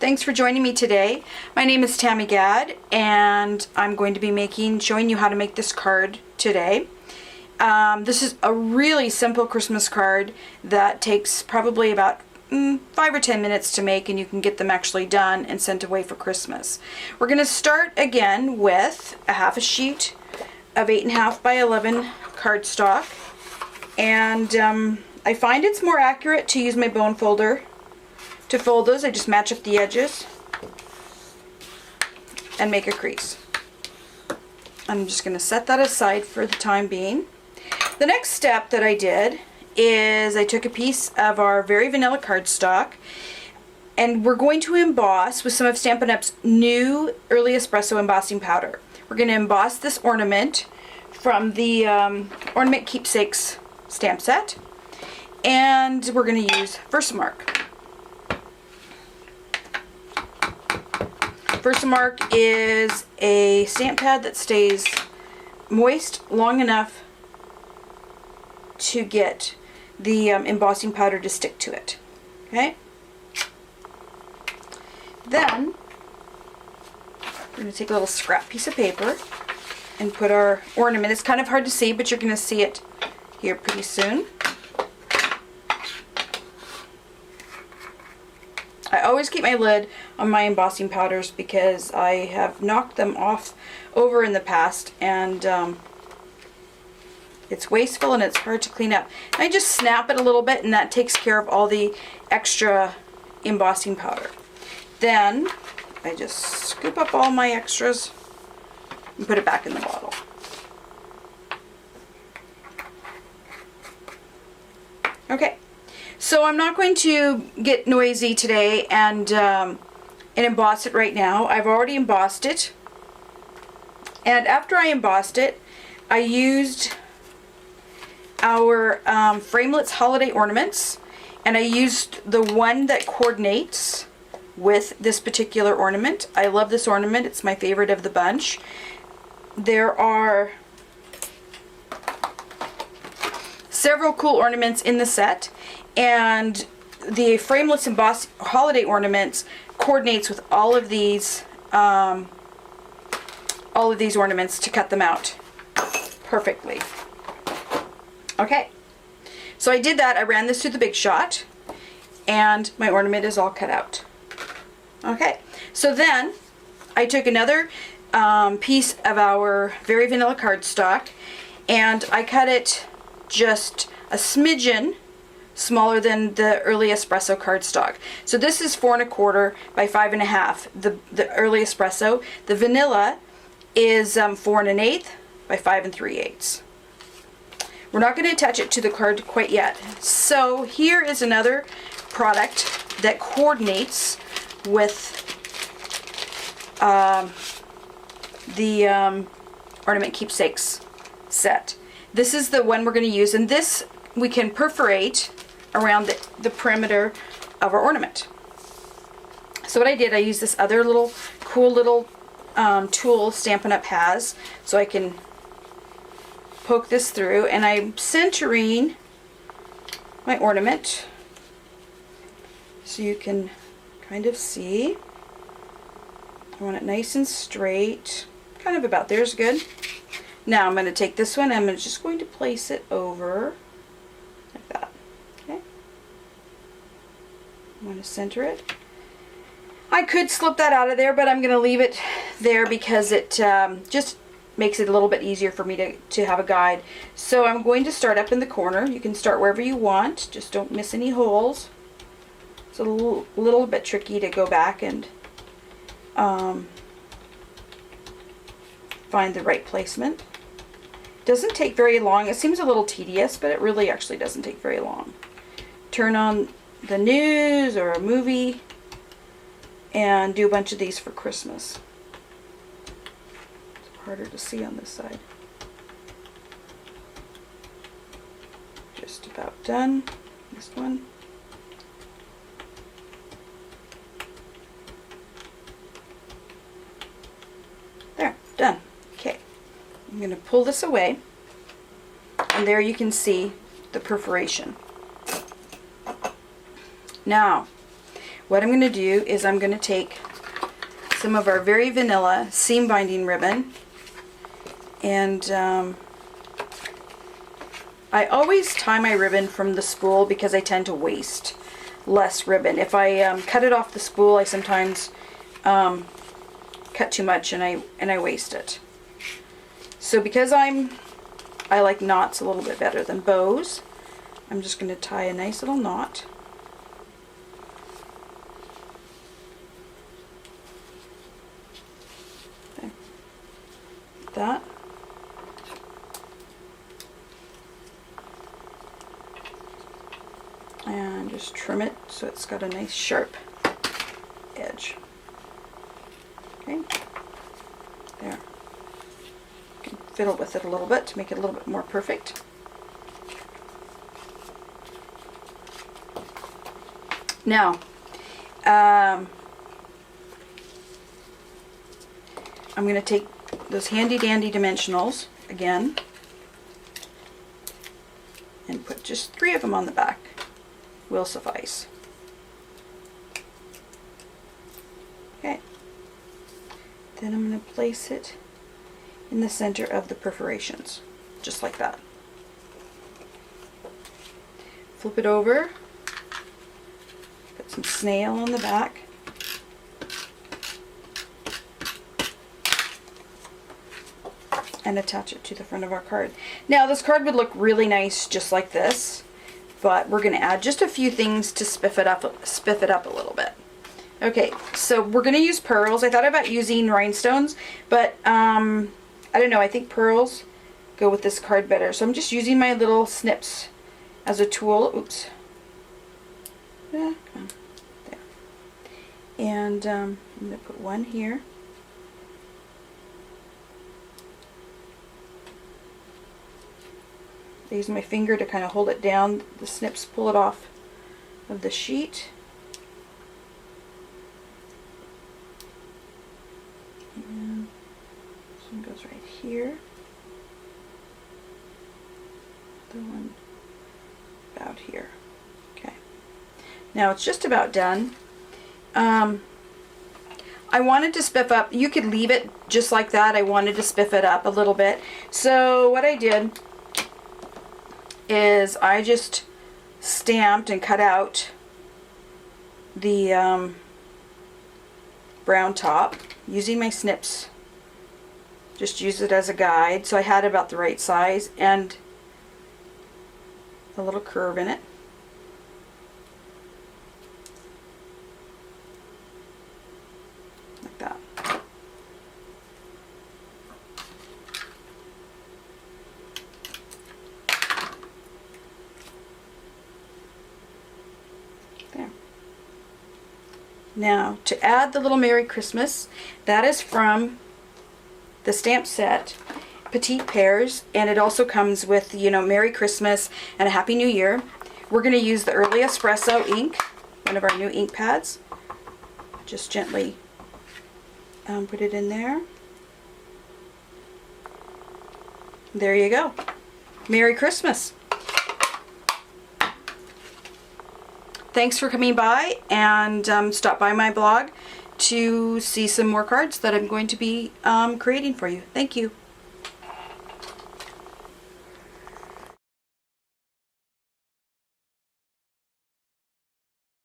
Thanks for joining me today. My name is Tammy Gadd, and I'm going to be showing you how to make this card today. This is a really simple Christmas card that takes probably about 5 or 10 minutes to make, and you can get them actually done and sent away for Christmas. We're going to start again with a half a sheet of 8.5 by 11 cardstock, and I find it's more accurate to use my bone folder to fold those. I just match up the edges and make a crease. I'm just going to set that aside for the time being. The next step that I did is I took a piece of our very vanilla cardstock, and we're going to emboss with some of Stampin' Up's new Early Espresso embossing powder. We're going to emboss this ornament from the Ornament Keepsakes stamp set, and we're going to use Versamark. Versamark is a stamp pad that stays moist long enough to get the embossing powder to stick to it. Okay? Then we're going to take a little scrap piece of paper and put our ornament. It's kind of hard to see, but you're going to see it here pretty soon. I always keep my lid on my embossing powders because I have knocked them off over in the past, and it's wasteful and it's hard to clean up. I just snap it a little bit, and that takes care of all the extra embossing powder. Then I just scoop up all my extras and put it back in the bottle. Okay. So I'm not going to get noisy today and emboss it right now. I've already embossed it. And after I embossed it, I used our Framelits Holiday Ornaments. And I used the one that coordinates with this particular ornament. I love this ornament. It's my favorite of the bunch. There are several cool ornaments in the set, and the Framelits Embossed Holiday Ornaments coordinates with all of these ornaments to cut them out perfectly. Okay, so I did that. I ran this through the Big Shot, and my ornament is all cut out. Okay, so then I took another piece of our very vanilla cardstock, and I cut it just a smidgen smaller than the Early Espresso cardstock. So this is 4 1/4 by 5 1/2. The Early Espresso. The vanilla is 4 1/8 by 5 3/8. We're not going to attach it to the card quite yet. So here is another product that coordinates with the Ornament Keepsakes set. This is the one we're going to use, and this we can perforate around the perimeter of our ornament. So what I did, I used this other little cool little tool Stampin' Up has, so I can poke this through, and I'm centering my ornament so you can kind of see. I want it nice and straight, kind of about there's good. Now I'm going to take this one, I'm just going to place it over like that. Okay. I'm going to center it. I could slip that out of there, but I'm going to leave it there because it just makes it a little bit easier for me to have a guide. So I'm going to start up in the corner. You can start wherever you want, just don't miss any holes. It's a little bit tricky to go back and find the right placement. Doesn't take very long. It seems a little tedious, but it really actually doesn't take very long. Turn on the news or a movie and do a bunch of these for Christmas. It's harder to see on this side. Just about done. This one. There, done. Okay. I'm going to pull this away, and there you can see the perforation. Now, what I'm going to do is I'm going to take some of our very vanilla seam binding ribbon, and I always tie my ribbon from the spool because I tend to waste less ribbon. If I cut it off the spool, I sometimes cut too much and I waste it. So because I like knots a little bit better than bows, I'm just going to tie a nice little knot. Okay. Like that. And just trim it so it's got a nice sharp edge. Okay, there. You can fiddle with it a little bit to make it a little bit more perfect. Now, I'm going to take those handy dandy dimensionals again and put just 3 of them on the back. Will suffice. Okay. Then I'm going to place it in the center of the perforations, just like that. Flip it over, put some snail on the back, and attach it to the front of our card. Now this card would look really nice just like this, but we're going to add just a few things to spiff it up a little bit. Okay, so we're going to use pearls. I thought about using rhinestones, but I don't know, I think pearls go with this card better. So I'm just using my little snips as a tool. Oops. Yeah, there. And I'm going to put one here. I use my finger to kind of hold it down. The snips pull it off of the sheet. And this one goes right here. The one about here. Okay. Now it's just about done. I wanted to spiff up. You could leave it just like that. I wanted to spiff it up a little bit. So what I did is I just stamped and cut out the brown top using my snips. Just use it as a guide. So I had about the right size and a little curve in it. Like that. There. Now, to add the little Merry Christmas, that is from the stamp set, Petite Pears, and it also comes with, you know, Merry Christmas and a Happy New Year. We're going to use the Early Espresso ink, one of our new ink pads. Just gently put it in there. There you go. Merry Christmas. Thanks for coming by, and stop by my blog to see some more cards that I'm going to be creating for you. Thank you.